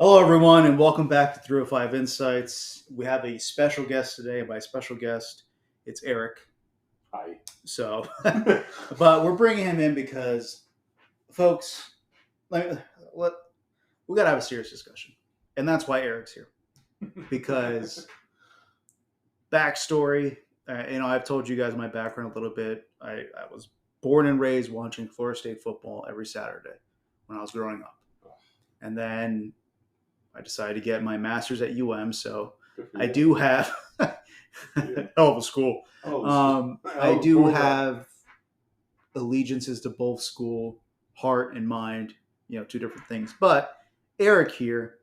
Hello, everyone, and welcome back to 305 Insights. We have a special guest today. By special guest, it's Eric. Hi. So, but we're bringing him in because, folks, let, let, we got to have a serious discussion. And that's why Eric's here. Because, backstory, I've told you guys my background a little bit. I was born and raised watching Florida State football every Saturday when I was growing up. And then I decided to get my master's at so I do have hell of a school. I do have allegiances to both school, heart and mind, two different things. But Eric here,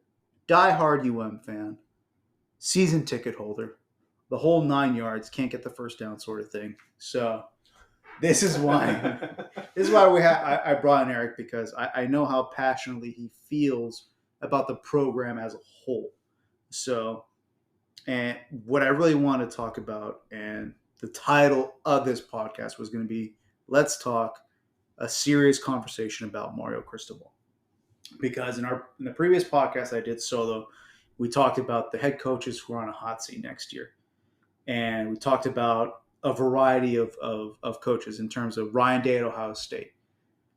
diehard fan, season ticket holder, the whole 9 yards, can't get the first down sort of thing. So this is why I brought in Eric, because I know how passionately he feels about the program as a whole. So, and what I really want to talk about, and the title of this podcast was going to be Let's Talk, a serious conversation about Mario Cristobal. Because in the previous podcast I did solo, we talked about the head coaches who are on a hot seat next year. And we talked about a variety of coaches in terms of Ryan Day at Ohio State.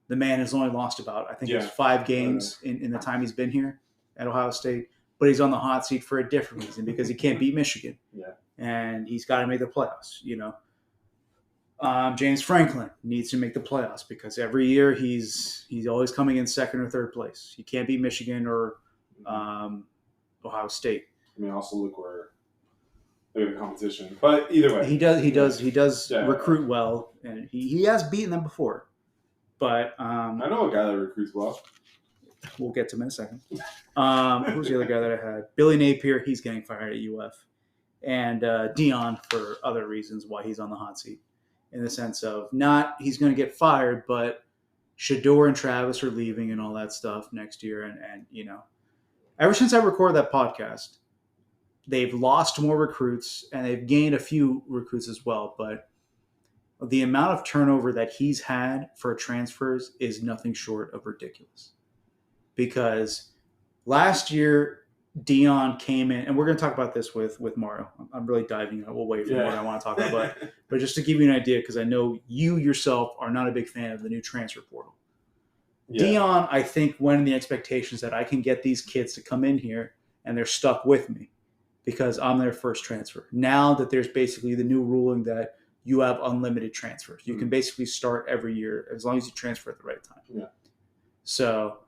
The man has only lost about, I think it was 5 games in the time he's been here at Ohio State, but he's on the hot seat for a different reason, because he can't beat Michigan. Yeah. And he's got to make the playoffs, James Franklin needs to make the playoffs because every year he's always coming in second or third place. He can't beat Michigan or Ohio State. I mean, also look where they're in competition, but either way, he does recruit well, and he has beaten them before. But I know a guy that recruits well. We'll get to him in a second. Who's the other guy that I had? Billy Napier. He's getting fired at UF, and Dion for other reasons why he's on the hot seat, in the sense of not he's going to get fired, but Shador and Travis are leaving and all that stuff next year, and ever since I recorded that podcast, they've lost more recruits and they've gained a few recruits as well, but the amount of turnover that he's had for transfers is nothing short of ridiculous. Because last year, Dion came in, and we're going to talk about this with Mario. I'm really diving away from what I want to talk about. But just to give you an idea, because I know you yourself are not a big fan of the new transfer portal. Yeah. Dion, I think, went in the expectations that I can get these kids to come in here and they're stuck with me because I'm their first transfer. Now that there's basically the new ruling that you have unlimited transfers. You can basically start every year as long as you transfer at the right time. Yeah. So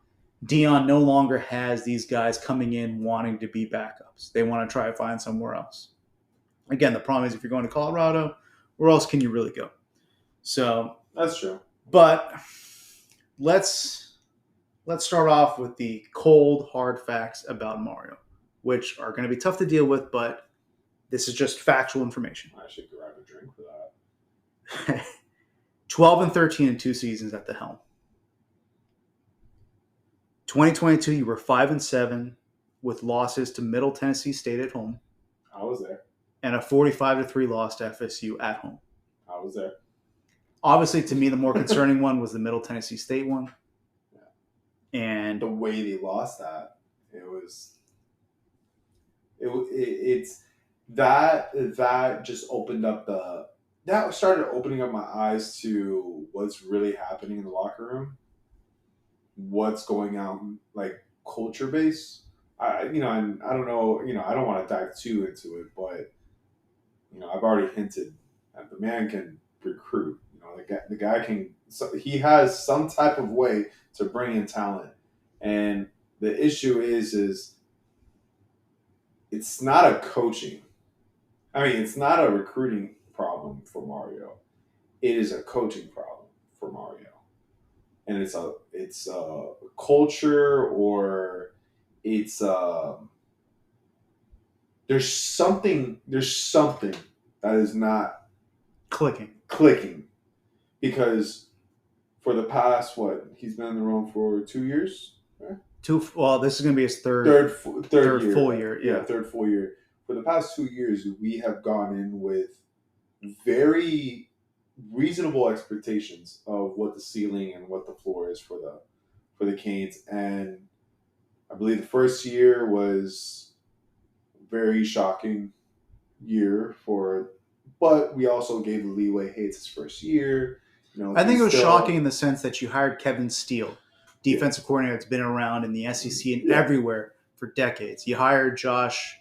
Dion no longer has these guys coming in wanting to be backups. They want to try to find somewhere else. Again, the problem is if you're going to Colorado, where else can you really go? So that's true. But let's start off with the cold, hard facts about Mario, which are going to be tough to deal with, but this is just factual information. I should grab a drink for that. 12 and 13 in 2 seasons at the helm. 2022, you were 5-7 with losses to Middle Tennessee State at home. I was there. And a 45-3 loss to FSU at home. I was there. Obviously, to me, the more concerning one was the Middle Tennessee State one. Yeah. And the way they lost that, it's that just opened up that started opening up my eyes to what's really happening in the locker room, what's going on, like culture base. And I don't know, I don't want to dive too into it, but I've already hinted that the man can recruit. The guy can. He has some type of way to bring in talent, and the issue is it's not a coaching. I mean, it's not a recruiting problem for Mario. It is a coaching problem for Mario, and it's a culture, or it's there's something that is not clicking, because for the past he's been in the room for 2 years. Right? Well, this is going to be his third full year. Yeah, third full year. For the past 2 years, we have gone in with very reasonable expectations of what the ceiling and what the floor is for the Canes, and I believe the first year was very shocking year but we also gave the leeway. Hey, it's his first year. I think it He's was still shocking in the sense that you hired Kevin Steele, yeah, defensive coordinator that's been around in the SEC and yeah, everywhere for decades. You hired Josh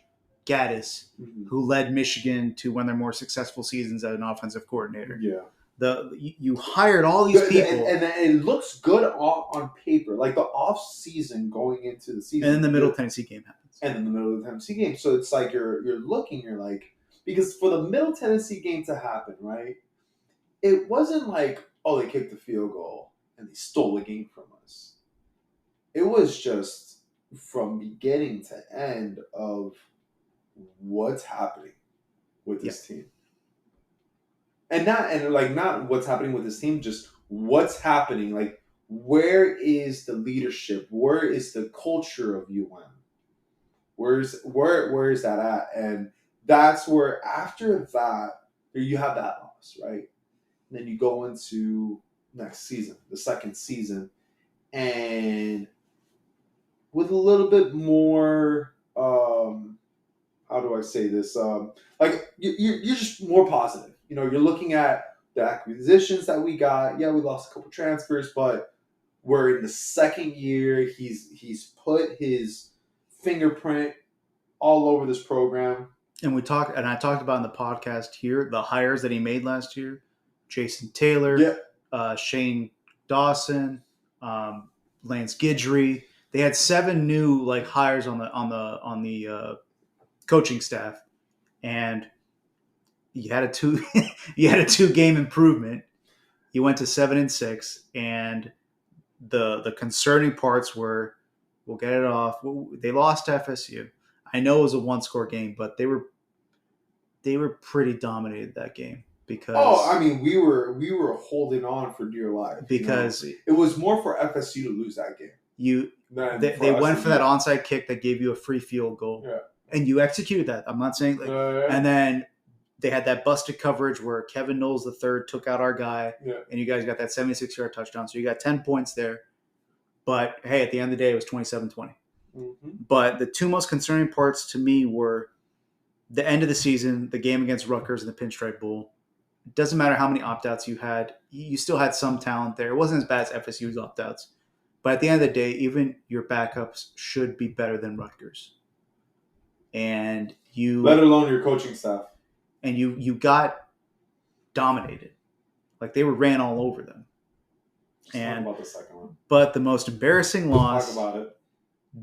Gaddis, mhm, who led Michigan to one of their more successful seasons as an offensive coordinator. yeah. You hired all these people, And it looks good on paper, like the off season going into the and then season, the Middle Tennessee game happens. and in the middle of the Tennessee game. So it's like you're like, because for the Middle Tennessee game to happen, right? It wasn't like, oh, they kicked the field goal and they stole the game from us. It was just from beginning to end of what's happening with Yeah. this team. Not what's happening with this team, just what's happening. Like, where is the leadership? Where is the culture of UM? Where is that at? And that's where after that you have that loss, right? And then you go into next season, the second season, and with a little bit more how do I say this? Like you're just more positive. You're looking at the acquisitions that we got. Yeah, we lost a couple transfers, but we're in the second year. He's put his fingerprint all over this program. And I talked about in the podcast here the hires that he made last year: Jason Taylor, Shane Dawson, Lance Guidry. They had 7 new hires on the coaching staff, and you had a 2 game improvement. You went to 7-6, and the concerning parts were, we'll get it off. They lost to FSU. I know it was a 1-score game, but they were pretty dominated that game because I mean, we were holding on for dear life because it was more for FSU to lose that game. They went for that onside kick that gave you a free field goal, and you executed that. I'm not saying and then they had that busted coverage where Kevin Knowles III took out our guy, and you guys got that 76-yard touchdown. So you got 10 points there. But hey, at the end of the day, it was 27-20. Mm-hmm. But the 2 most concerning parts to me were the end of the season, the game against Rutgers in the Pinstripe Bowl. It doesn't matter how many opt-outs you had. You still had some talent there. It wasn't as bad as FSU's opt-outs. But at the end of the day, even your backups should be better than Rutgers. And let alone your coaching staff. And you got dominated. Like they ran all over them. Talk about the second one. But the most embarrassing loss, talk about it.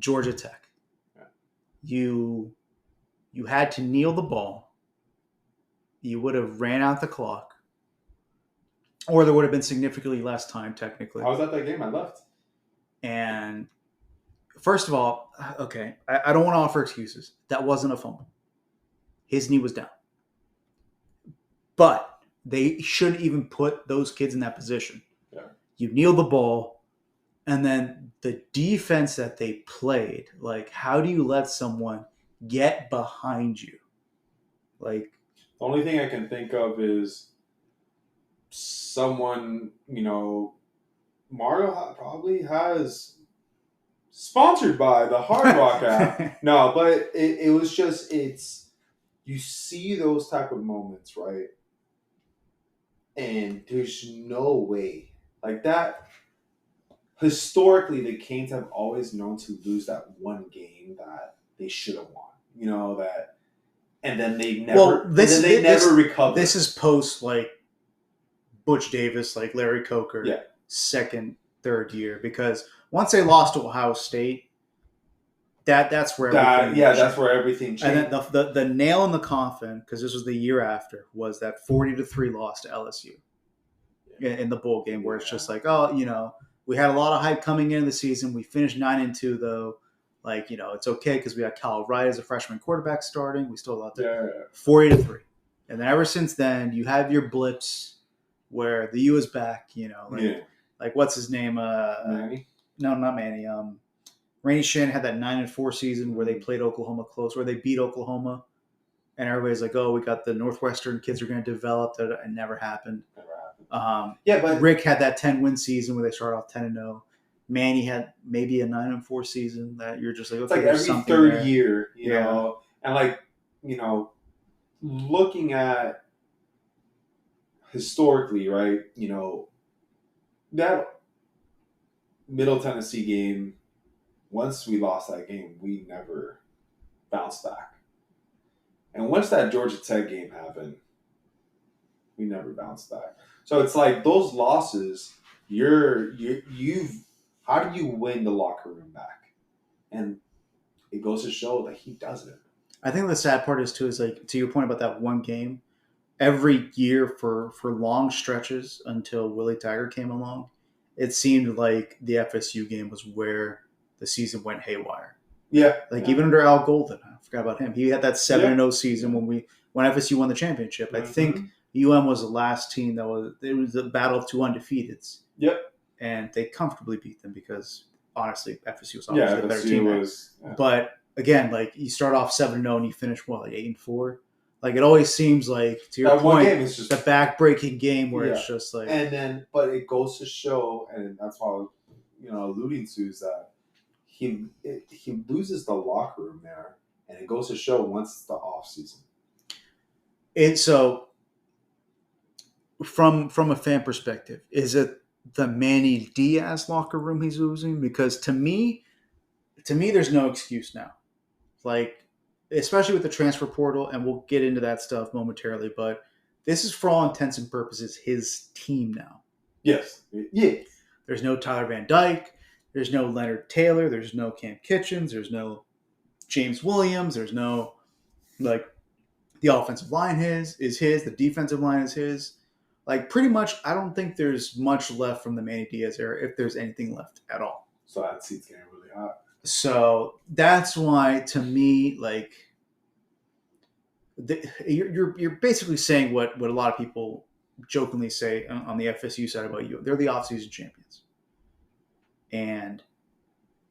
Georgia Tech. Yeah. You had to kneel the ball. You would have ran out the clock. Or there would have been significantly less time, technically. I was at that game. I left. And first of all, okay, I don't want to offer excuses. That wasn't a fumble. His knee was down. But they shouldn't even put those kids in that position. Yeah. You kneel the ball, and then the defense that they played, like, how do you let someone get behind you? Like, the only thing I can think of is someone, Mario probably has sponsored by the Hard Rock app. No, but it was just, you see those type of moments, right? And there's no way. Like that, historically, the Canes have always known to lose that one game that they should have won. And then they never, recover. This is post Butch Davis, Larry Coker, second, third year, because once they lost to Ohio State, that's where everything changed. That's where everything changed. And then the nail in the coffin, because this was the year after, was that 40-3 loss to LSU in the bowl game, where it's just like, we had a lot of hype coming into the season. We finished 9-2 though. It's okay because we got Kyle Wright as a freshman quarterback starting. We still got 40-3, and then ever since then, you have your blips where the U is back. What's his name? Manny? No, not Manny. Randy Shannon had that 9-4 season where they played Oklahoma close, where they beat Oklahoma, and everybody's like, "Oh, we got the Northwestern kids are going to develop." That it never happened. But Rick had that 10-win season where they started off 10-0. Manny had maybe a 9-4 season that you're just like, It's okay, like there's every something third there. year, Yeah. and like, looking at historically, right? That Middle Tennessee game, once we lost that game, we never bounced back. And once that Georgia Tech game happened, we never bounced back. So it's like those losses, you've how do you win the locker room back? And it goes to show that he doesn't. I think the sad part is too is like to your point about that one game. Every year for long stretches until Willie Taggart came along, it seemed like the FSU game was where the season went haywire. Yeah. Like even under Al Golden, I forgot about him. He had that 7-0 season Yeah. when FSU won the championship. I think UM was the last team that was it was the battle of two undefeateds. Yep. And they comfortably beat them because honestly, FSU was obviously the better team. Yeah. But again, like you start off 7-0 and you finish like 8-4. Like it always seems like to your that point, one game is just the back-breaking game where it's just like, and then but it goes to show, and that's why alluding to is that he loses the locker room there, and it goes to show once it's the off season. And so, from a fan perspective, is it the Manny Diaz locker room he's losing? Because to me, there's no excuse now. Like, especially with the transfer portal, and we'll get into that stuff momentarily, but this is for all intents and purposes his team now. Yes. Yeah. There's no Tyler Van Dyke. There's no Leonard Taylor. There's no Cam Kitchens. There's no James Williams. There's no, like, the offensive line is his. The defensive line is his. Like, pretty much, I don't think there's much left from the Manny Diaz era, if there's anything left at all. So that seat's getting really hot. So that's why, to me, like, you're basically saying what a lot of people jokingly say on the FSU side about you. They're the offseason champions, and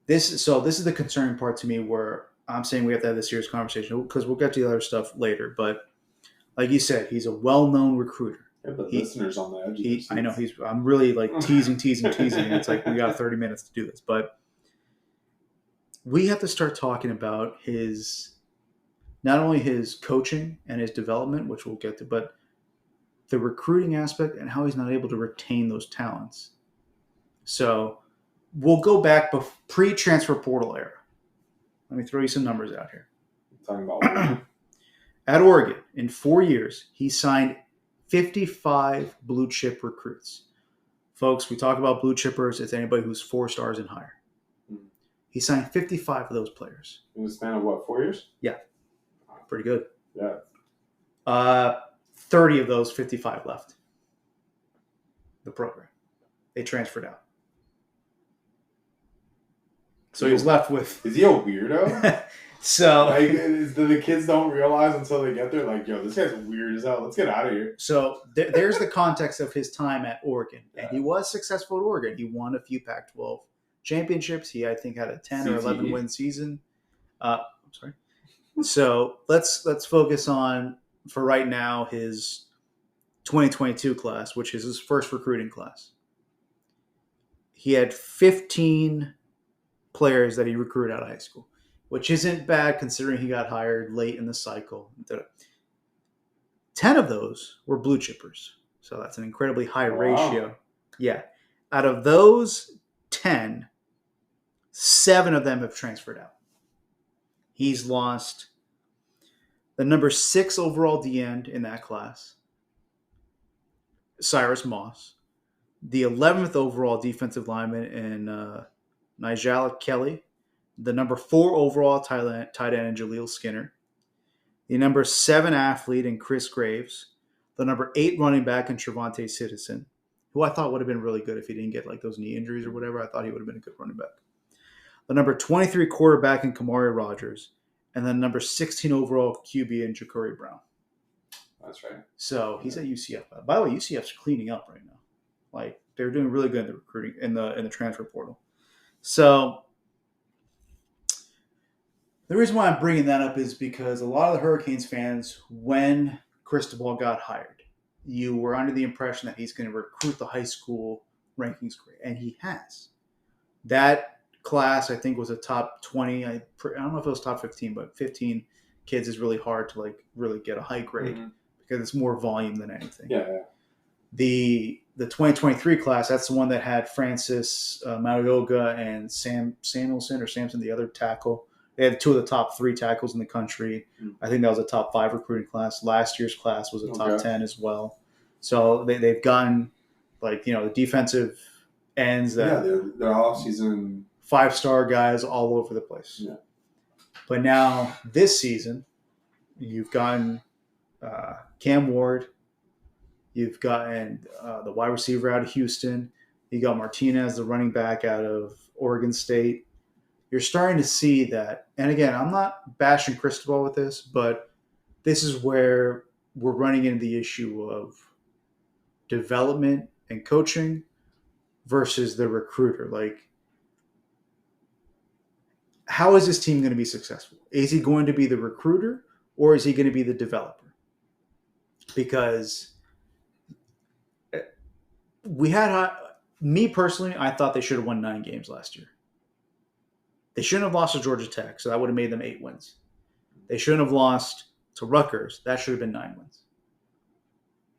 this is the concerning part to me. Where I'm saying we have to have this serious conversation because we'll get to the other stuff later. But like you said, he's a well-known recruiter. Yeah, but listeners on the edge. I know I'm really like teasing. And it's like we got 30 minutes to do this, but we have to start talking about not only his coaching and his development, which we'll get to, but the recruiting aspect and how he's not able to retain those talents. So we'll go back pre-transfer portal era. Let me throw you some numbers out here. Talking about Oregon. At Oregon, in 4 years, he signed 55 blue chip recruits. Folks, we talk about blue chippers. It's anybody who's 4 stars and higher. He signed 55 of those players. In the span of what, 4 years? Yeah. Pretty good. Yeah. 30 of those 55 left the program. They transferred out. So he was left with... Is he a weirdo? So... Like, the kids don't realize until they get there, like, yo, this guy's weird as hell. Let's get out of here. So there's the context of his time at Oregon. Yeah. And he was successful at Oregon. He won a few Pac-12 championships. He, I think, had a 10 or 11 win season. I'm sorry. So let's focus on, for right now, his 2022 class, which is his first recruiting class. He had 15 players that he recruited out of high school, which isn't bad considering he got hired late in the cycle. 10 of those were blue chippers. So that's an incredibly high ratio. Yeah. Out of those 10, 7 of them have transferred out. He's lost the number 6 overall D-end in that class, Cyrus Moss, the 11th overall defensive lineman in Nigel Kelly, the number 4 overall tight end in Jaleel Skinner, the number 7 athlete in Chris Graves, the number 8 running back in Trevante Citizen, who I thought would have been really good if he didn't get like those knee injuries or whatever. I thought he would have been a good running back. The number 23 quarterback in Kamari Rogers, and then number 16 overall QB in Ja'Cory Brown. That's right. So he's at UCF. By the way, UCF's cleaning up right now. Like they're doing really good in the recruiting in the transfer portal. So the reason why I'm bringing that up is because a lot of the Hurricanes fans, when Cristobal got hired, you were under the impression that he's going to recruit the high school rankings grade, and he has. That class, I think, was a top 20. I don't know if it was top 15, but 15 kids is really hard to like really get a high grade because it's more volume than anything. Yeah. The 2023 class, that's the one that had Francis Marioga and Samson, the other tackle. They had two of the top 3 tackles in the country. I think that was a top 5 recruiting class. Last year's class was a top 10 as well. So they've gotten like, the defensive ends that their offseason 5-star guys all over the place. Yeah. But now this season, you've gotten Cam Ward. You've gotten the wide receiver out of Houston. You got Martinez, the running back out of Oregon State. You're starting to see that. And again, I'm not bashing Cristobal with this, but this is where we're running into the issue of development and coaching versus the recruiter. Like, how is this team going to be successful? Is he going to be the recruiter or is he going to be the developer? Because we had, me personally, I thought they should have won 9 games last year. They shouldn't have lost to Georgia Tech, so that would have made them 8 wins. They shouldn't have lost to Rutgers. That should have been 9 wins.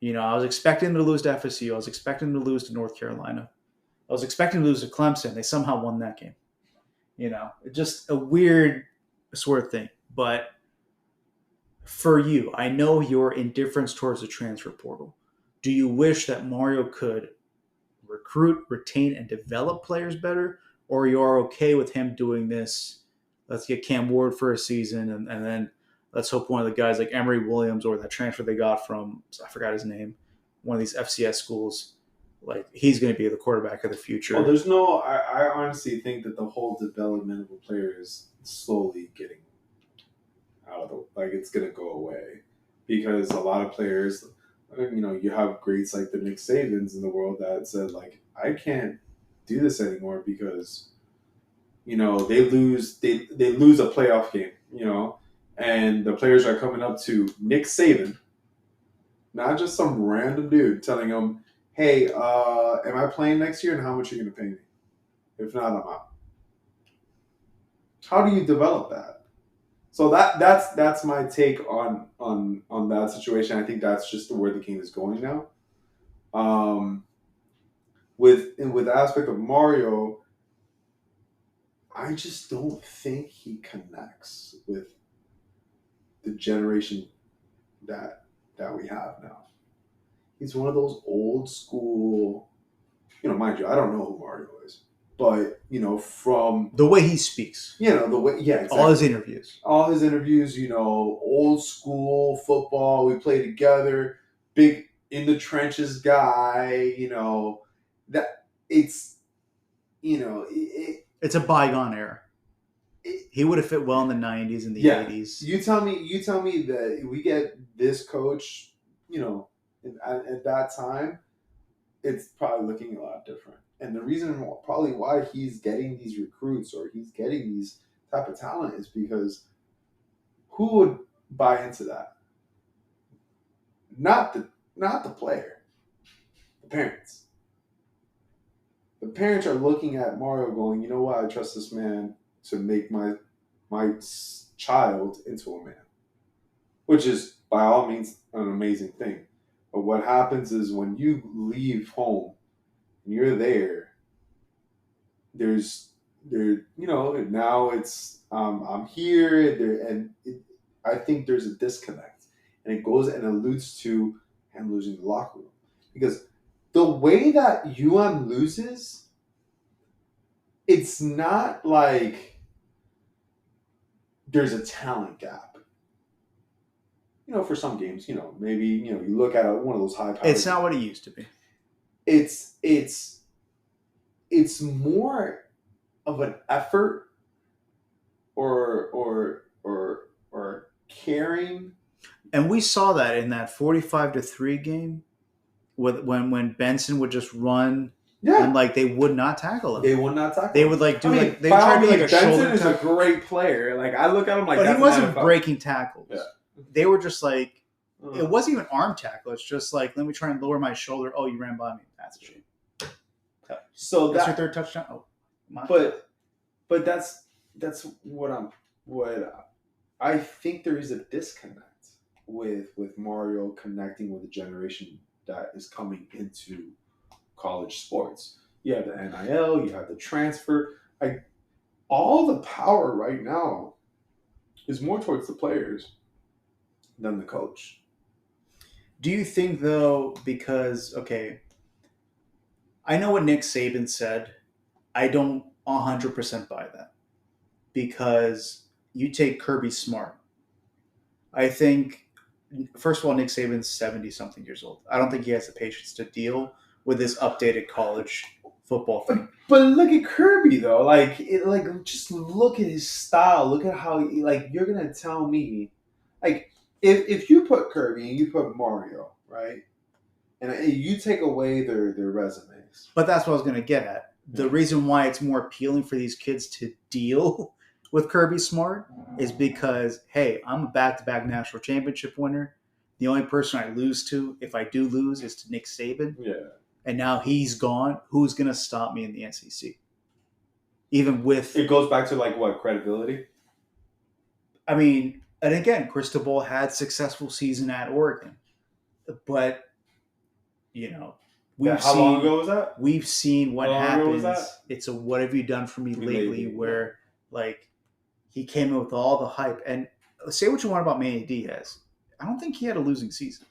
I was expecting to lose to FSU. I was expecting to lose to North Carolina. I was expecting to lose to Clemson. They somehow won that game. Just a weird sort of thing. But for you, I know your indifference towards the transfer portal. Do you wish that Mario could recruit, retain, and develop players better? Or you are okay with him doing this? Let's get Cam Ward for a season, and then let's hope one of the guys like Emory Williams or that transfer they got from, I forgot his name, one of these FCS schools, like he's going to be the quarterback of the future. Well, there's no. I honestly think that the whole development of a player is slowly getting out of it's going to go away because a lot of players, you have greats like the Nick Sabans in the world that said like, I can't do this anymore because they lose they lose a playoff game, and the players are coming up to Nick Saban, not just some random dude telling them, hey, am I playing next year and how much are you going to pay me? If not, I'm out. How do you develop that? So that's my take on that situation. I think that's just where the game is going now. With the aspect of Mario, I just don't think he connects with the generation that we have now. He's one of those old school, mind you, I don't know who Mario is, but from the way he speaks, the way, yeah, exactly. all his interviews, old school football. We play together, big in the trenches guy. That it's it's a bygone era. He would have fit well in the 90s and the 80s. You tell me that we get this coach, at that time, it's probably looking a lot different. And the reason probably why he's getting these recruits or he's getting these type of talent is because who would buy into that? Not the player, the parents. The parents are looking at Mario going, you know what, I trust this man to make my child into a man. Which is, by all means, an amazing thing. But what happens is when you leave home and you're there, now it's, I'm here, I think there's a disconnect. And it goes and alludes to him losing the locker room. Because the way that loses, it's not like there's a talent gap. For some games, maybe, you look at one of those high power. It's not what it used to be. It's more of an effort or caring. And we saw that in that 45-3 game when Benson would just run. Yeah. And they would not tackle him. They would not tackle him. They would they would try to do a Benson shoulder is tackle. A great player. I look at him but he wasn't breaking tackles. Yeah. They were just it wasn't even arm tackle. It's just let me try and lower my shoulder. Oh, you ran by me. That's a shame. So that's your third touchdown. Oh. But that's what I think there is a disconnect with Mario connecting with the generation that is coming into college sports. You have the NIL, you have the transfer. Like all the power right now is more towards the players than the coach. Do you think though, because okay, I know what Nick Saban said. I don't 100% buy that because you take Kirby Smart. I think first of all, Nick Saban's 70 something years old. I don't think he has the patience to deal with this updated college football thing. But look at Kirby though. Like just look at his style. Look at how you're gonna tell me, like if you put Kirby and you put Mario, right, and you take away their resumes. But that's what I was going to get at. The reason why it's more appealing for these kids to deal with Kirby Smart is because, hey, I'm a back-to-back national championship winner. The only person I lose to, if I do lose, is to Nick Saban. Yeah. And now he's gone. Who's going to stop me in the SEC? Even with... It goes back to, like, what, credibility? I mean, and again, Cristobal had successful season at Oregon. But, you know... How long ago was that? We've seen what happens. It's a what have you done for me lately where, like, he came in with all the hype. And say what you want about Manny Diaz. I don't think he had a losing season.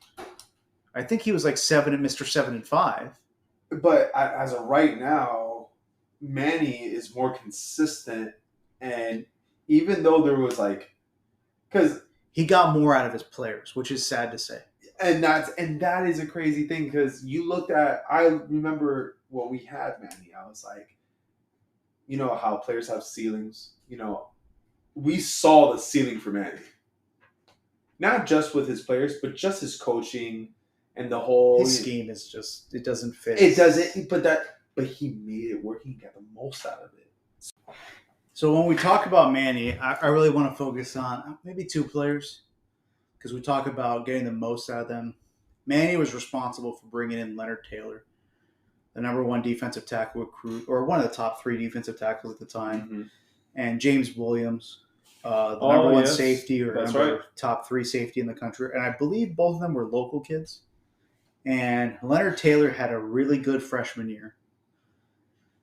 I think he was like Mr. 7-5. But as of right now, Manny is more consistent. And even though there was like... because he got more out of his players, which is sad to say. And that is a crazy thing because you looked at. I remember when we had Manny, I was like, you know how players have ceilings. You know, we saw the ceiling for Manny, not just with his players, but just his coaching and the whole his scheme is just it doesn't fit. It doesn't, but he made it work. He got the most out of it. So when we talk about Manny, I really want to focus on maybe two players. Because we talk about getting the most out of them. Manny was responsible for bringing in Leonard Taylor, the number one defensive tackle recruit, or one of the top 3 defensive tackles at the time, and James Williams, the number one safety or top 3 safety in the country. And I believe both of them were local kids. And Leonard Taylor had a really good freshman year.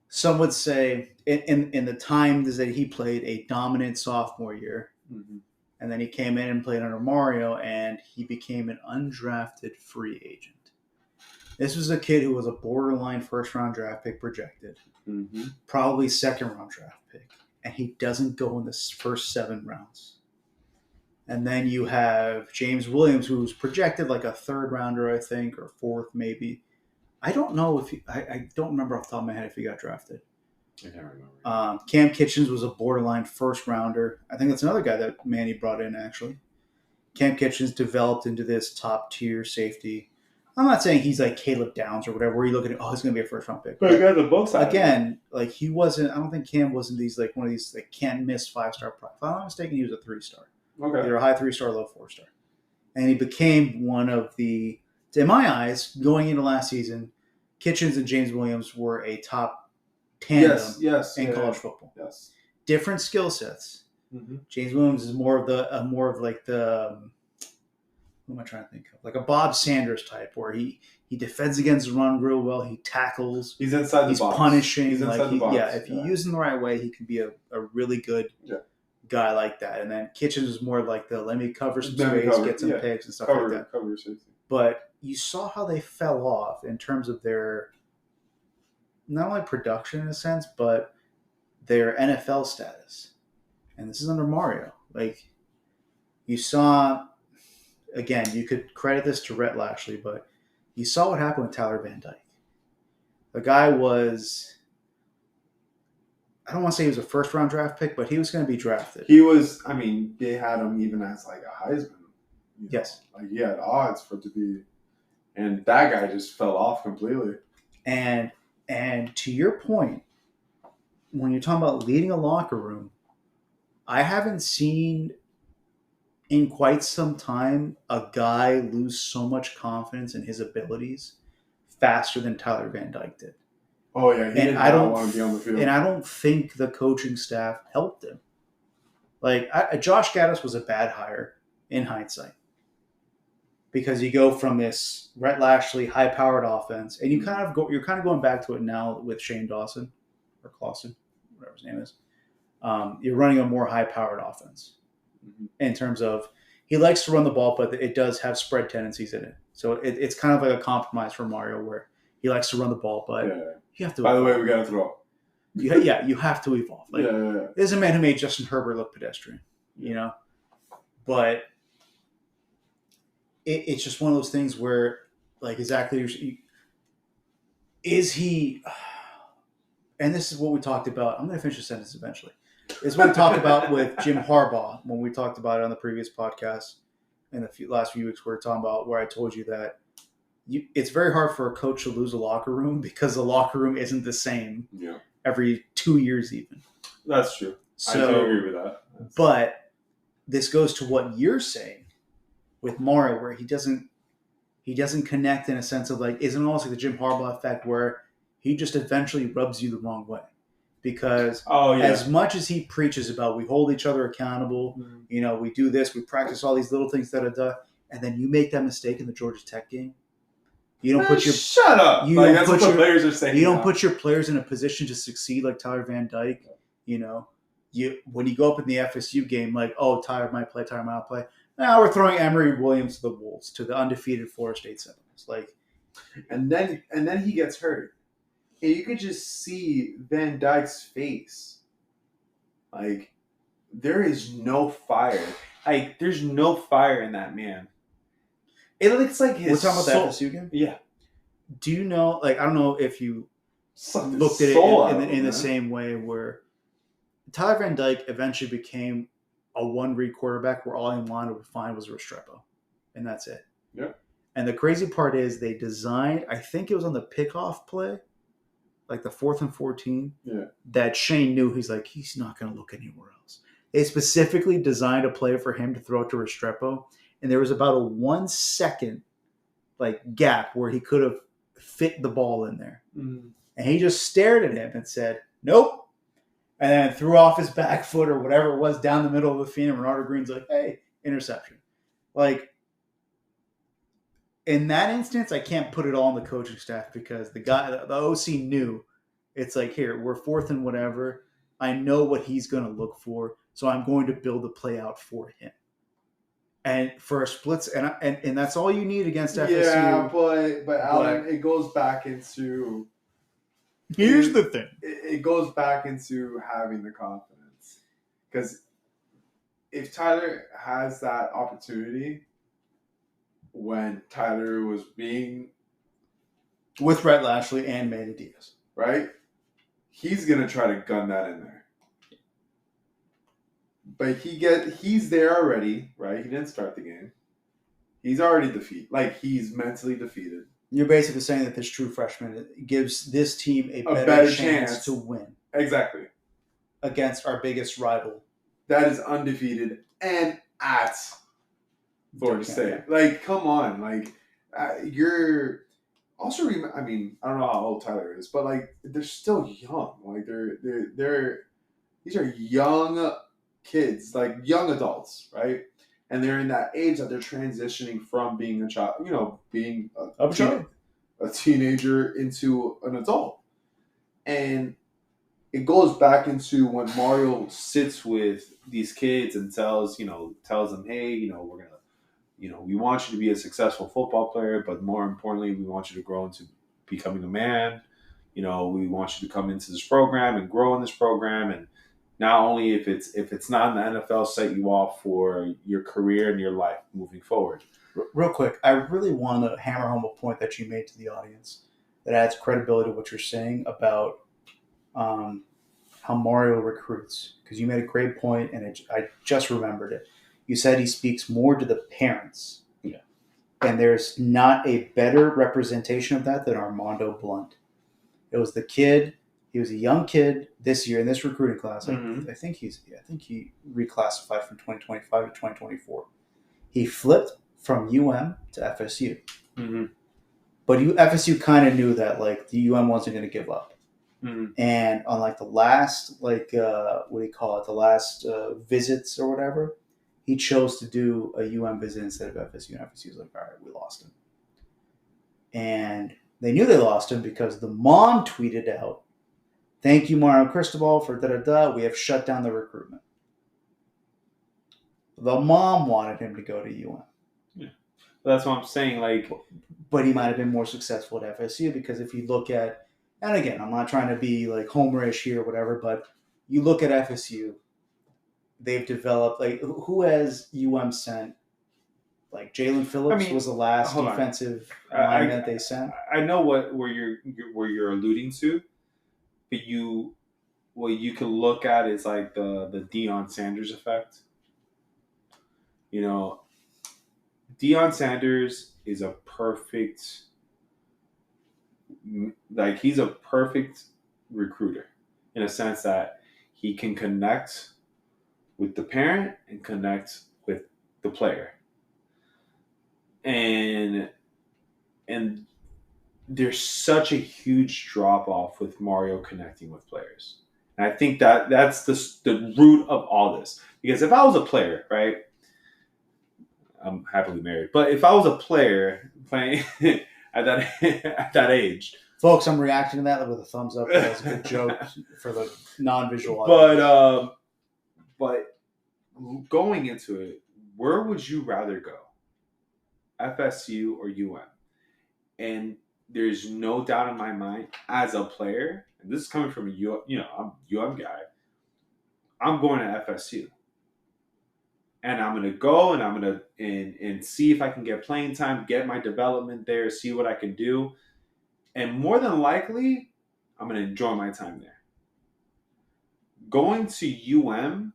Some would say in the time that he played, a dominant sophomore year. Mm-hmm. And then he came in and played under Mario, and he became an undrafted free agent. This was a kid who was a borderline first-round draft pick projected, probably second-round draft pick, and he doesn't go in the first 7 rounds. And then you have James Williams, who's projected like a third-rounder, I think, or 4th maybe. I don't know if I don't remember off the top of my head if he got drafted. I can't remember. Cam Kitchens was a borderline first rounder. I think that's another guy that Manny brought in, actually. Cam Kitchens developed into this top tier safety. I'm not saying he's like Caleb Downs or whatever, where you look at it, he's going to be a first round pick. But got the both sides. Again, like he wasn't, I don't think Cam wasn't one of these like can't miss 5-star. If I'm not mistaken, he was a 3-star. Okay. Either a high 3-star, low 4-star. And he became one of the, in my eyes, going into last season, Kitchens and James Williams were a top tandem in college football. Yes. Different skill sets. Mm-hmm. James Williams is more of like the who am I trying to think of? Like a Bob Sanders type, where he defends against the run real well. He tackles. He's inside the box. He's punishing. He's inside the box. Yeah, if you use him the right way, he can be a really good guy like that. And then Kitchens is more like the let me cover some space, get some picks and stuff like that. Cover safety. But you saw how they fell off in terms of their not only production in a sense, but their NFL status. And this is under Mario. Like, you saw, again, you could credit this to Rhett Lashley, but you saw what happened with Tyler Van Dyke. The guy was, I don't want to say he was a first-round draft pick, but he was going to be drafted. He was, I mean, they had him even as like a Heisman. Yes. Like, he had odds for it to be, and that guy just fell off completely. And to your point, when you're talking about leading a locker room, I haven't seen in quite some time a guy lose so much confidence in his abilities faster than Tyler Van Dyke did. Oh yeah, he did not want to be on the field. And I don't think the coaching staff helped him. Like Josh Gaddis was a bad hire in hindsight, because you go from this Rhett Lashley high-powered offense, and you're kind of going back to it now with Shane Dawson or Clausen, whatever his name is. You're running a more high-powered offense in terms of he likes to run the ball, but it does have spread tendencies in it. So it's kind of like a compromise for Mario, where he likes to run the ball, but you have to. By the way, we got to throw. You have to evolve. Like, there's a man who made Justin Herbert look pedestrian, but it's just one of those things where, like, exactly, is he? And this is what we talked about. I'm going to finish the sentence eventually. It's what we talked about with Jim Harbaugh when we talked about it on the previous podcast in the last few weeks. We were talking about where I told you that it's very hard for a coach to lose a locker room because the locker room isn't the same every 2 years even. That's true. So, I do agree with that. But this goes to what you're saying with Mario, where he doesn't connect in a sense of, like, isn't almost like the Jim Harbaugh effect where he just eventually rubs you the wrong way. Because as much as he preaches about we hold each other accountable, we do this, we practice all these little things, and then you make that mistake in the Georgia Tech game. You don't put your shut up. That's what the players are saying. You don't put your players in a position to succeed, like Tyler Van Dyke. When you go up in the FSU game, like, Tyler might play, Tyler might not play. Now we're throwing Emory Williams to the Wolves, to the undefeated Florida State Seminoles. Like, and then he gets hurt. And you could just see Van Dyke's face. Like, there is no fire. Like, there's no fire in that man. It looks like his We're talking about the FSU game? Yeah. Do you know, like, I don't know if you looked at it in the same way where Tyler Van Dyke eventually became a one-read quarterback where all he wanted to find was Restrepo. And that's it. Yeah. And the crazy part is they designed, I think it was on the pickoff play, like the 4th and 14, that Shane knew he's not going to look anywhere else. They specifically designed a play for him to throw it to Restrepo, and there was about a 1 second gap where he could have fit the ball in there. And he just stared at him and said, nope, and then threw off his back foot or whatever it was down the middle of the field, and Renardo Green's like, hey, interception. Like, in that instance, I can't put it all on the coaching staff because the OC knew. It's like, here, we're 4th and whatever. I know what he's going to look for, so I'm going to build a play out for him. And for a splits, and that's all you need against FSU. Yeah, but Alan, it goes back into. Here's the thing. It goes back into having the confidence, because if Tyler has that opportunity. When Tyler was being with Rhett Lashley and Manny Diaz, right? He's gonna try to gun that in there, but he's there already, right? He didn't start the game. He's already defeated. Like, he's mentally defeated. You're basically saying that this true freshman gives this team a better chance to win. Exactly. Against our biggest rival, that is undefeated and at Florida State. Like, come on. Like, you're also, I mean, I don't know how old Tyler is, but, like, they're still young. Like, these are young kids, like young adults, right? And they're in that age that they're transitioning from being a child, being a teenager into an adult. And it goes back into when Mario sits with these kids and tells them, hey, we're going to, we want you to be a successful football player, but more importantly, we want you to grow into becoming a man. We want you to come into this program and grow in this program. And not only if it's not in the NFL, set you off for your career and your life moving forward. Real quick, I really want to hammer home a point that you made to the audience that adds credibility to what you're saying about how Mario recruits. Because you made a great point, and I just remembered it. You said he speaks more to the parents. Yeah. And there's not a better representation of that than Armando Blunt. It was the kid. He was a young kid this year in this recruiting class. I think he reclassified from 2025 to 2024. He flipped from UM to FSU. Mm-hmm. But FSU kind of knew that, like, the UM wasn't going to give up. Mm-hmm. And on like the last, like what do you call it, the last visits or whatever, he chose to do a visit instead of FSU. And FSU was like, all right, we lost him. And they knew they lost him because the mom tweeted out, "Thank you, Mario Cristobal, for da da da. We have shut down the recruitment." The mom wanted him to go to Yeah. That's what I'm saying. Like, but he might have been more successful at FSU because if you look at, and again, I'm not trying to be like homerish here or whatever, but you look at FSU, they've developed like who has sent? Like Jalen I Phillips was mean, the last hold on. defensive lineman I that they sent. I know where you're alluding to, but what you can look at is like the Deion Sanders effect. You know, Deion Sanders is a perfect, like he's a perfect recruiter in a sense that he can connect with the parent and connect with the player, and and there's such a huge drop off with Mario connecting with players. And I think that's the root of all this. Because if I was a player, right, I'm happily married, but if I was a player playing at that at that age, Folks, I'm reacting to that with a thumbs up. That was a good joke for the non-visual audience. But going into it, where would you rather go, FSU or UM? And there's no doubt in my mind, as a player, and this is coming from I'm a UM guy. I'm going to FSU, and I'm gonna go and I'm gonna and see if I can get playing time, get my development there, see what I can do, and more than likely, I'm gonna enjoy my time there. Going to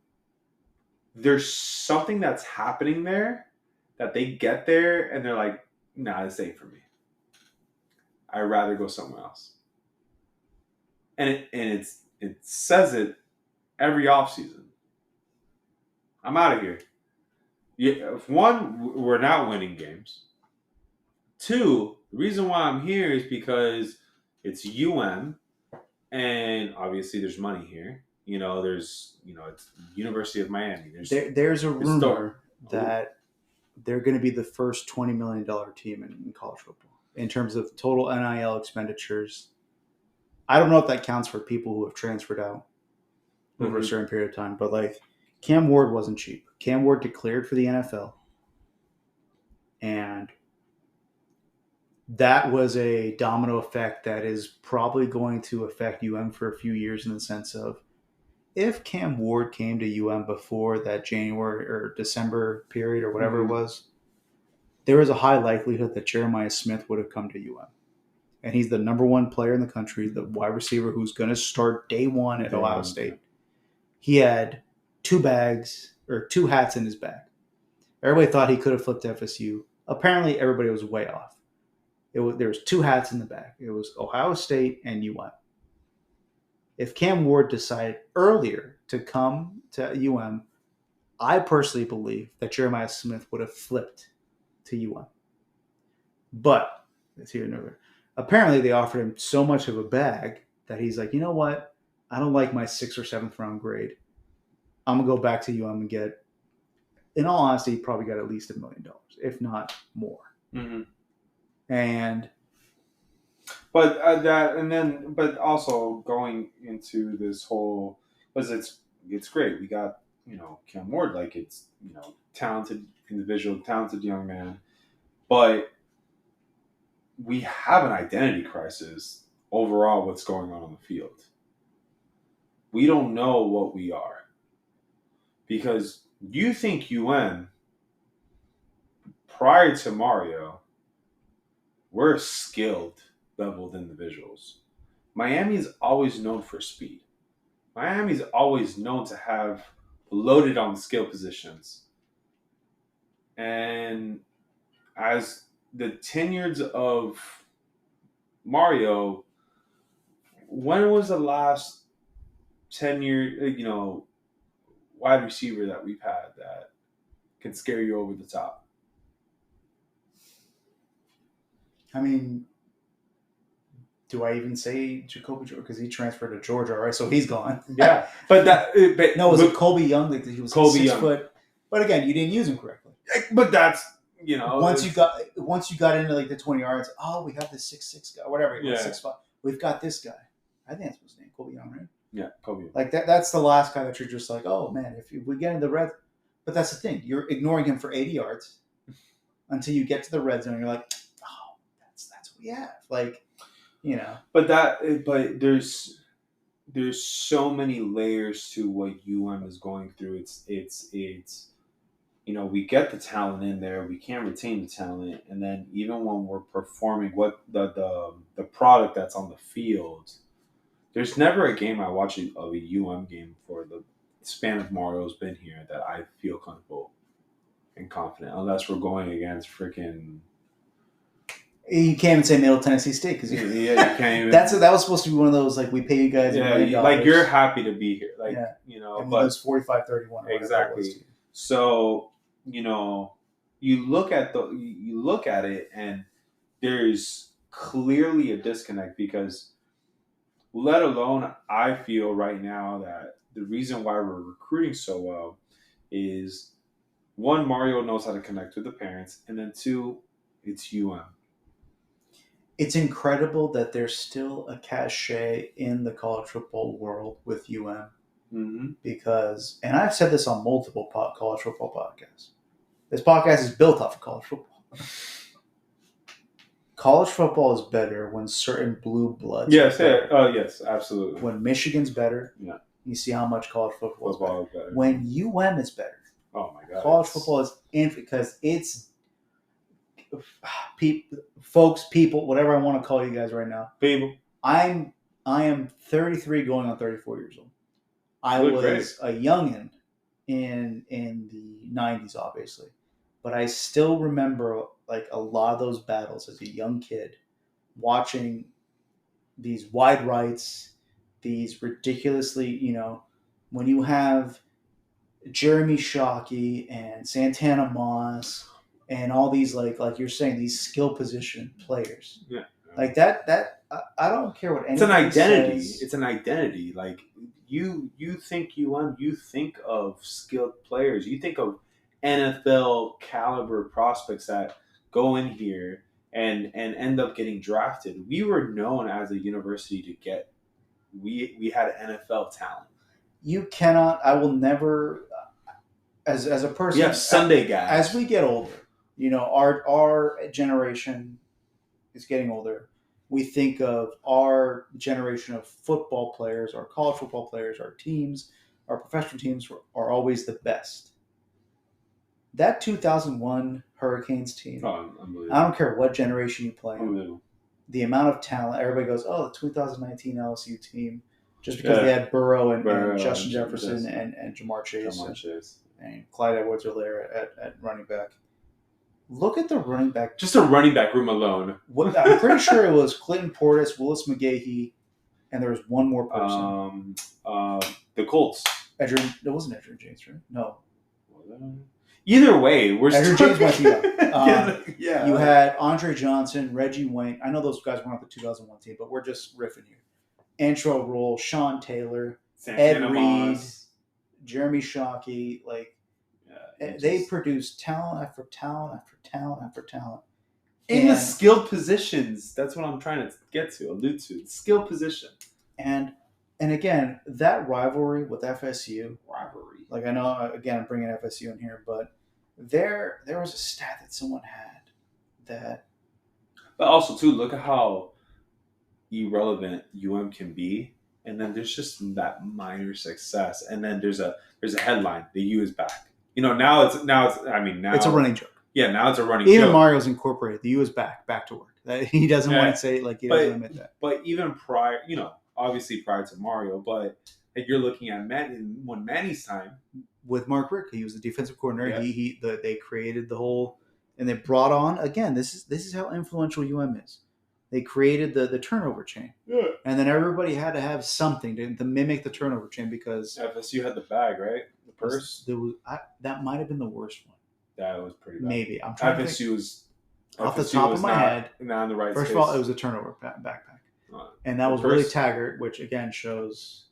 there's something that's happening there that they get there and they're like, nah, this ain't for me. I'd rather go somewhere else. And it says it every offseason. I'm out of here. Yeah, one, we're not winning games. Two, the reason why I'm here is because it's and obviously there's money here. It's University of Miami. There's a rumor that they're going to be the first $20 million team in college football in terms of total NIL expenditures. I don't know if that counts for people who have transferred out over a certain period of time, but like Cam Ward wasn't cheap. Cam Ward declared for the NFL, and that was a domino effect that is probably going to affect for a few years in the sense of if Cam Ward came to before that January or December period or whatever it was, there is a high likelihood that Jeremiah Smith would have come to And he's the number one player in the country, the wide receiver who's going to start day one at Ohio State. He had two hats in his bag. Everybody thought he could have flipped FSU. Apparently, everybody was way off. There was two hats in the bag. It was Ohio State and If Cam Ward decided earlier to come to I personally believe that Jeremiah Smith would have flipped to But let's hear another. Apparently, they offered him so much of a bag that he's like, you know what? I don't like my 6th or 7th round grade. I'm gonna go back to and get. In all honesty, he probably got at least $1 million, if not more. Mm-hmm. But also going into this whole, because it's great. We got Cam Ward, like it's talented individual, talented young man, but we have an identity crisis overall. What's going on the field? We don't know what we are, because you think prior to Mario, we're skilled leveled individuals. Miami is always known for speed. Miami is always known to have loaded on skill positions. And as the tenures of Mario, when was the last 10-year, wide receiver that we've had that can scare you over the top? I mean, do I even say Jacoby George? Because he transferred to Georgia, right? So he's gone. Yeah, but no, was it Colby Young? Like he was Colby 6 Young. foot. But again, you didn't use him correctly. But that's once you got into like the 20 yards. Oh, we have this 6'6" guy, whatever. Yeah. 6'5". We've got this guy. I think that's his name, Colby Young, right? Yeah, Colby Young. Like that's the last guy that you're just like, oh man, if we get in the red. But that's the thing. You're ignoring him for 80 yards until you get to the red zone. You're like, oh, that's what we have. Like, But there's so many layers to what UM is going through. It's we get the talent in there, we can't retain the talent, and then even when we're performing what the product that's on the field, there's never a game I watch of a UM game for the span of Mario's been here that I feel comfortable and confident, unless we're going against freaking. You can't even say Middle Tennessee State because you can't even. That was supposed to be one of those like we pay you guys. Yeah, like you're happy to be here, like and but those 45-31 exactly. So you look at it, and there's clearly a disconnect because, let alone I feel right now that the reason why we're recruiting so well is one, Mario knows how to connect with the parents, and then two, it's UM. It's incredible that there's still a cachet in the college football world with UM. Mm-hmm. Because, and I've said this on multiple college football podcasts, this podcast is built off of college football. College football is better when certain blue bloods. Yes, yes, absolutely. When Michigan's better, you see how much college football is better. When UM is better, oh my god, college football is because it's people, whatever I want to call you guys right now. People, I am 33, going on 34 years old. I was a youngin in the 90s, obviously, but I still remember like a lot of those battles as a young kid, watching these wide rights, these ridiculously, when you have Jeremy Shockey and Santana Moss and all these like you're saying, these skill position players, like that. I don't care what anyone says. It's an identity. Says. It's an identity. Like you think you think of skilled players. You think of NFL caliber prospects that go in here and end up getting drafted. We were known as a university to get. We had NFL talent. You cannot. I will never. As a person, you have Sunday guys. As we get older, our generation is getting older. We think of our generation of football players, our college football players, our teams, our professional teams are always the best. That 2001 Hurricanes team, I don't care what generation you play in, the amount of talent, everybody goes, oh, the 2019 LSU team, just because they had Burrow and Justin Jefferson and Jamar Chase. And Clyde Edwards-Helaire at running back. Look at the running back. Just a running back room alone. I'm pretty sure it was Clinton Portis, Willis McGahee, and there was one more person. The Colts. It wasn't Edgerrin James, right? No. Either way, we're Edgerrin James went to yeah. You had Andre Johnson, Reggie Wayne. I know those guys weren't on the 2001 team, but we're just riffing here. Antro Roll, Sean Taylor, Santana Ed Reed, Moss. Jeremy Shockey, they produce talent after talent after talent after talent. In the skilled positions. That's what I'm trying to allude to. Skilled position. And again, that rivalry with FSU. Like I know, again, I'm bringing FSU in here, but there was a stat that someone had that. But also, too, look at how irrelevant UM can be. And then there's just that minor success, and then there's a headline: the U is back. Now it's it's a running joke. Yeah, now it's a running joke. Even Mario's incorporated. The U is back to work. He doesn't want to say it, he doesn't admit that. But even prior, obviously prior to Mario, but like you're looking at Manny's time with Mark Richt, he was the defensive coordinator. Yeah. They created the whole, and they brought on again. This is how influential UM is. They created the turnover chain. Yeah. And then everybody had to have something to mimic the turnover chain because FSU had the bag, right? The purse. That might have been the worst one. That was pretty bad. Maybe. I'm trying FSU was off the top of my head. Not on the right. First of all, it was a turnover backpack. and that was Willie Taggart, which again shows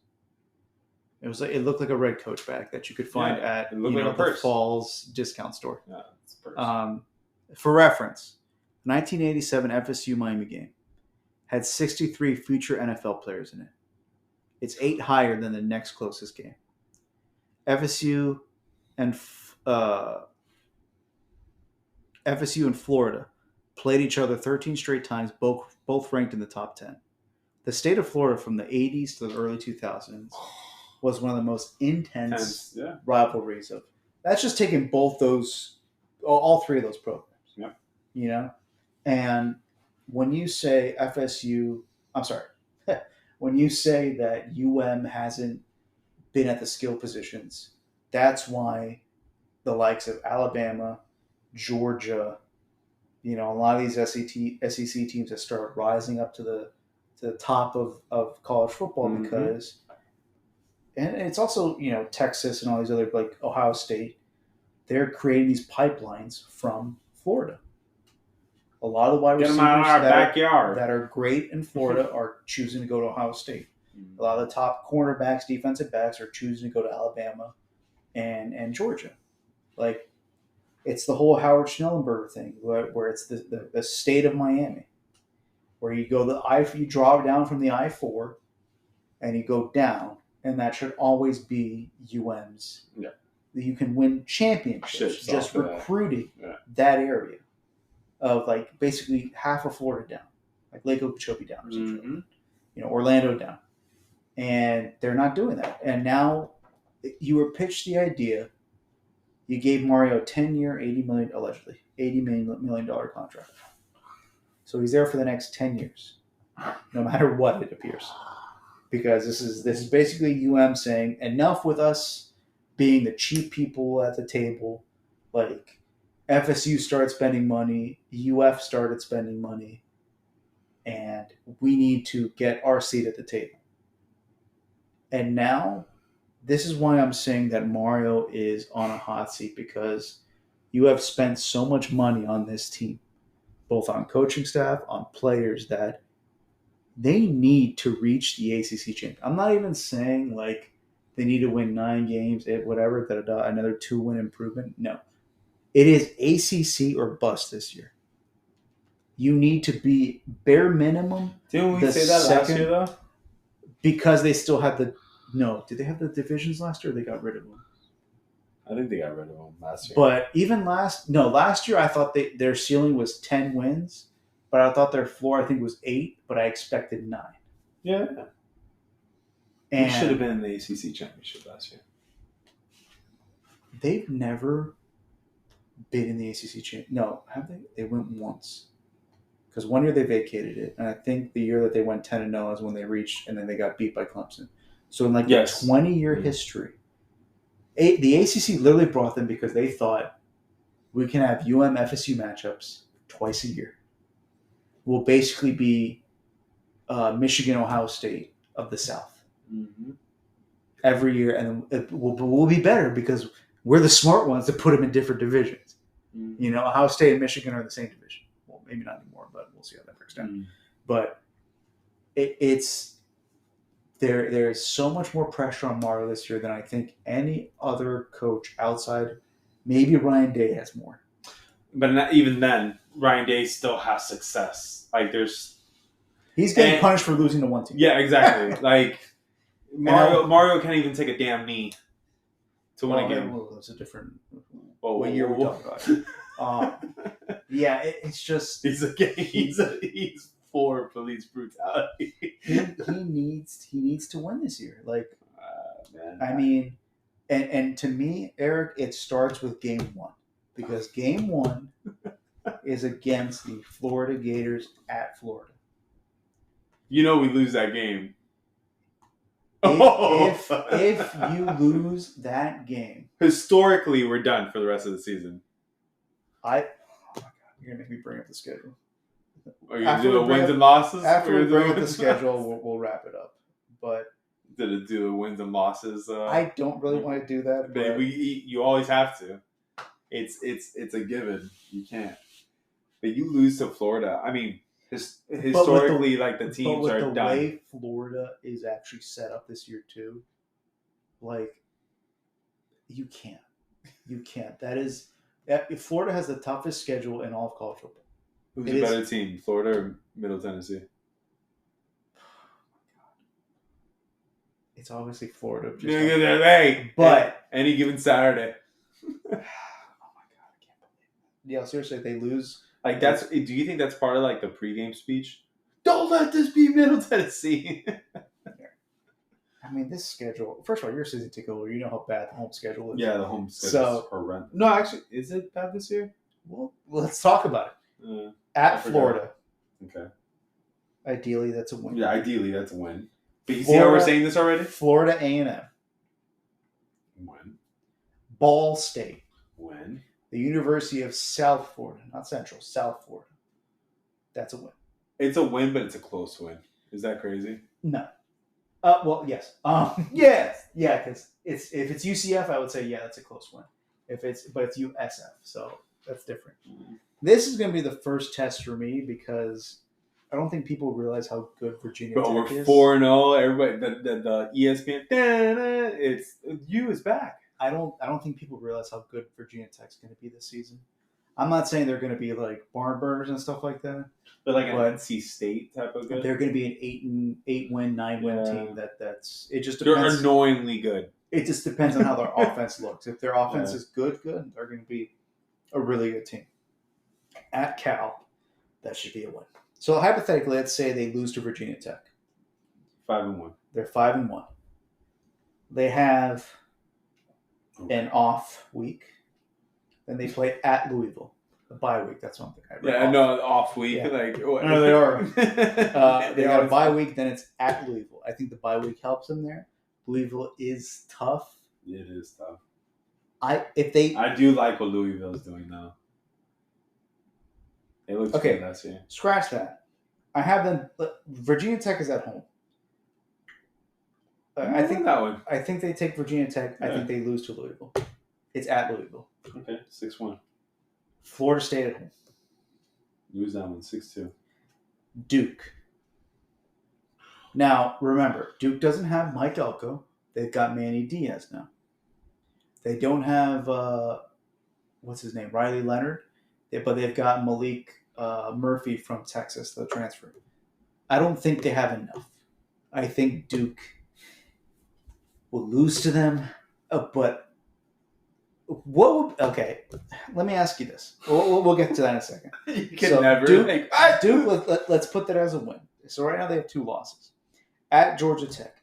it looked like a red Coach bag that you could find at the Falls discount store. Yeah, it's a purse. For reference, 1987 FSU Miami game had 63 future NFL players in it. It's 8 higher than the next closest game. FSU and Florida played each other 13 straight times, both ranked in the top 10. The state of Florida from the 80s to the early 2000s was one of the most intense rivalries of. That's just taking both those, all three of those programs. Yeah. And when you say FSU, I'm sorry, when you say that hasn't been at the skill positions, that's why the likes of Alabama, Georgia, a lot of these SEC teams have started rising up to the top of college football because, and it's also, Texas and all these other, like Ohio State, they're creating these pipelines from Florida. A lot of the wide receivers that are great in Florida are choosing to go to Ohio State. A lot of the top cornerbacks, defensive backs are choosing to go to Alabama and Georgia. Like, it's the whole Howard Schnellenberger thing where it's the state of Miami, where you go you draw down from the I-4 and you go down, and that should always be UM's. Yeah. You can win championships just recruiting that area of like basically half of Florida down, like Lake Okeechobee down or something, Orlando down. And they're not doing that. And now you were pitched the idea. You gave Mario a 10-year, allegedly $80 million contract. So he's there for the next 10 years, no matter what it appears. Because this is basically saying, enough with us being the cheap people at the table. Like, FSU started spending money, UF started spending money, and we need to get our seat at the table. And now, this is why I'm saying that Mario is on a hot seat, because you have spent so much money on this team, both on coaching staff, on players, that they need to reach the ACC champion. I'm not even saying like they need to win 9 games, whatever, another 2-win improvement. No. It is ACC or bust this year. You need to be bare minimum. Didn't we say that last year, though? Because they still had did they have the divisions last year, or they got rid of them? I think they got rid of them last year. But even last year I thought their ceiling was 10 wins, but I thought their floor, I think, was 8, but I expected 9. Yeah. And we should have been in the ACC championship last year. They've never been in the ACC championship. No, have they? They went once. Because one year they vacated it, and I think the year that they went 10-0 is when they reached, and then they got beat by Clemson. So in like a 20-year history, the ACC literally brought them because they thought we can have FSU matchups twice a year. We'll basically be Michigan, Ohio State of the South every year, and we'll be better because we're the smart ones to put them in different divisions. Ohio State and Michigan are in the same division. Well, maybe not anymore, but we'll see how that breaks down. But there's so much more pressure on Mario this year than I think any other coach outside. Maybe Ryan Day has more. But not, even then, Ryan Day still has success. Like, he's getting punished for losing to one team. Yeah, exactly. Like, Mario can't even take a damn knee to win a game. That's a different. What year we're talking about? Yeah, it's just he's for police brutality. he needs to win this year. Like, man, I mean, and to me, Eric, it starts with game 1, because game 1 is against the Florida Gators at Florida. We lose that game. If you lose that game, historically, we're done for the rest of the season. Oh my God, you're gonna make me bring up the schedule. Are you gonna do the wins and losses? After we bring up the schedule, we'll wrap it up. But did it do the wins and losses? I don't really want to do that. But you always have to. It's a given. You can't. But you lose to Florida. I mean, Historically, like the But teams with are the done. way Florida is actually set up this year too, like you can't. That is, if Florida has the toughest schedule in all of college football. Who's It a is- better team, Florida or Middle Tennessee? It's obviously Florida. Hey, But any given Saturday, oh my god, I can't believe it. Yeah, seriously, if they lose. like that's. Do you think that's part of like the pregame speech? Don't let this be Middle Tennessee. I mean, this schedule. First of all, you're a season ticket holder. You know how bad the home schedule is. Yeah, the home schedule So- is horrendous. No, actually, is it bad this year? Well, let's talk about it. I At forgot. Florida, Okay. ideally, that's a win. Yeah, ideally that's a win. But you see how we're saying this already? Florida A&M, Win. Ball State, Win. the University of South Florida, not Central, South Florida. That's a win. It's a win, but it's a close win. Is that crazy? No. Well, yes. Yes. Yeah, because if it's UCF, I would say that's a close win. But it's USF, so that's different. This is going to be the first test for me because I don't think people realize how good Virginia But Tech we're is. 4-0. Everybody, the ESPN, it's you is back. I don't think people realize how good Virginia Tech's going to be this season. I'm not saying they're going to be like barn burners and stuff like that. But like an NC State type of good. They're going to be an 8-win, 9-win team. That's it. Just They're depends. annoyingly good. It just depends on how their offense looks. If their offense is good, they're going to be a really good team. At Cal, that should be a win. So hypothetically, let's say they lose to Virginia Tech. 5-1. They're 5-1. They have an off week. Then they play at Louisville. A bye week. That's one thing I read. Yeah, no, off week. Yeah. Like what? No, they are. They got a are. bye week. Then it's at Louisville. I think the bye week helps them there. Louisville is tough. It is tough. I do like what Louisville is doing now. It looks good last year. Scratch that. I have them. Virginia Tech is at home. I think that one. I think they take Virginia Tech. I think they lose to Louisville. It's at Louisville. Okay, 6-1. Florida State at home. Lose that one, 6-2. Duke. Now, remember, Duke doesn't have Mike Elko. They've got Manny Diaz now. They don't have, what's his name, Riley Leonard. But they've got Malik Murphy from Texas, the transfer. I don't think they have enough. I think Duke will lose to them. But okay, let me ask you this. We'll get to that in a second. You can never. Duke, let's put that as a win. So right now they have 2 losses. At Georgia Tech,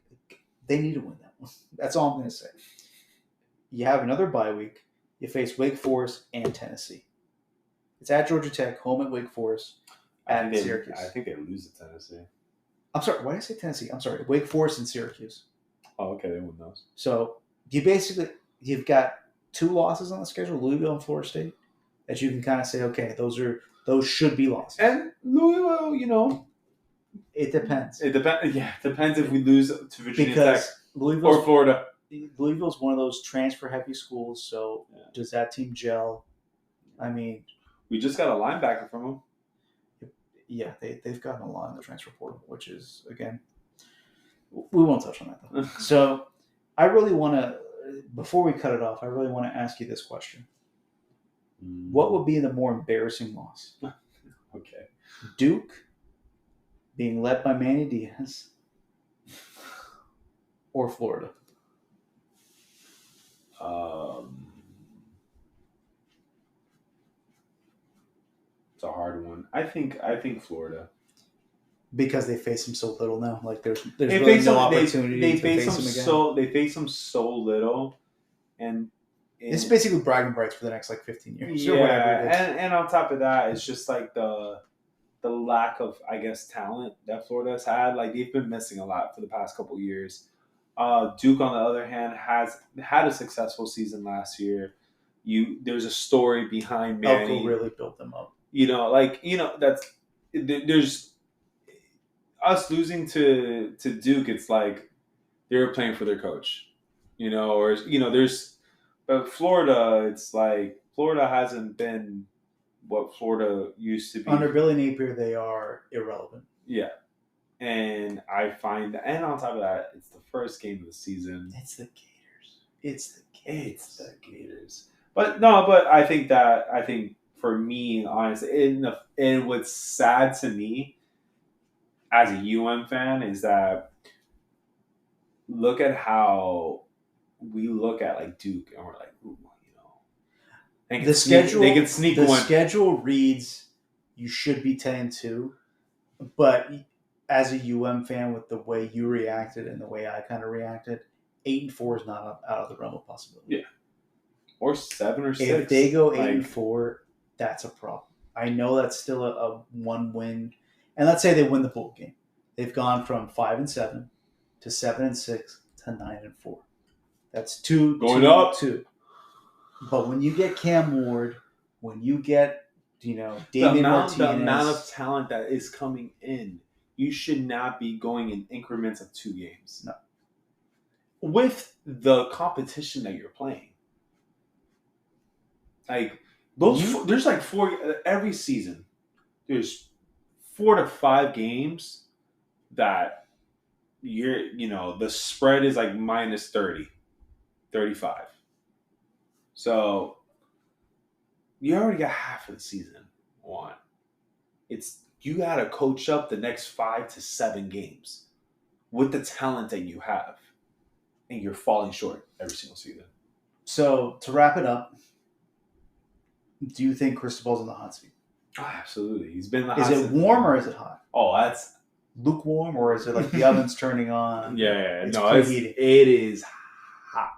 they need to win that one. That's all I'm going to say. You have another bye week. You face Wake Forest and Tennessee. It's at Georgia Tech, home at Wake Forest, at Syracuse. I think they lose to Tennessee. I'm sorry. Why did I say Tennessee? I'm sorry. Wake Forest and Syracuse. Oh, okay. They win those. So you've got 2 losses on the schedule, Louisville and Florida State, that you can kind of say, okay, those should be losses. And Louisville, it depends. It depends. Yeah, it depends if we lose to Virginia Tech Louisville's or Florida. Louisville's one of those transfer-heavy schools, so does that team gel? I mean, we just got a linebacker from them. Yeah, they've gotten a lot in the transfer portal, which is, again, we won't touch on that, though. So I really want to, before we cut it off, I really want to ask you this question. What would be the more embarrassing loss? Okay. Duke being led by Manny Diaz or Florida? It's a hard one. I think Florida. Because they face him so little now. Like there's really no opportunity to face him again. They face him so little, and it's basically bragging rights for the next 15 years. Yeah, or whatever it is. And on top of that, it's just like the lack of, I guess, talent that Florida has had. Like they've been missing a lot for the past couple of years. Duke, on the other hand, has had a successful season last year. There's a story behind Manny. Elko really built them up. There's us losing to Duke. It's like they were playing for their coach, but Florida. It's like Florida hasn't been what Florida used to be. Under Billy Napier, they are irrelevant. Yeah. And I find that, and on top of that, it's the first game of the season. It's the Gators. It's the Gators. It's the Gators. But I think for me, honestly, and what's sad to me as a fan is that look at how we look at like Duke and we're like, ooh, they can sneak the one. Schedule reads you should be 10-2, but as a fan, with the way you reacted and the way I kind of reacted, 8-4 is not out of the realm of possibility. Yeah, or 7 or 6. If they go 8-4, that's a problem. I know that's still a one win, and let's say they win the bowl game. They've gone from 5-7 to 7-6 to 9-4. That's going up 2. But when you get Cam Ward, when you get Damian Martinez, the amount of talent that is coming in, you should not be going in increments of 2 games. No. With the competition that you're playing, like there's like 4 every season. There's 4 to 5 games that the spread is like minus 30, 35. So you already got half of the season won. You got to coach up the next 5 to 7 games with the talent that you have, and you're falling short every single season. So to wrap it up, do you think Cristobal's in the hot seat? Oh, absolutely, he's been in the hot seat. Is it warm or is it hot? Oh, that's lukewarm, or is it like the oven's turning on? Yeah, it's preheating. It is hot.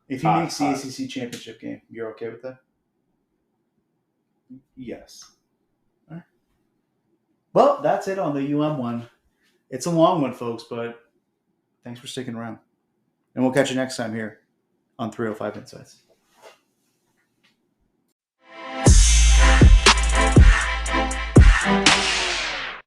If he makes the ACC championship game, you're okay with that? Yes. All right. Well, that's it on the one. It's a long one, folks, but thanks for sticking around. And we'll catch you next time here on 305 Insights.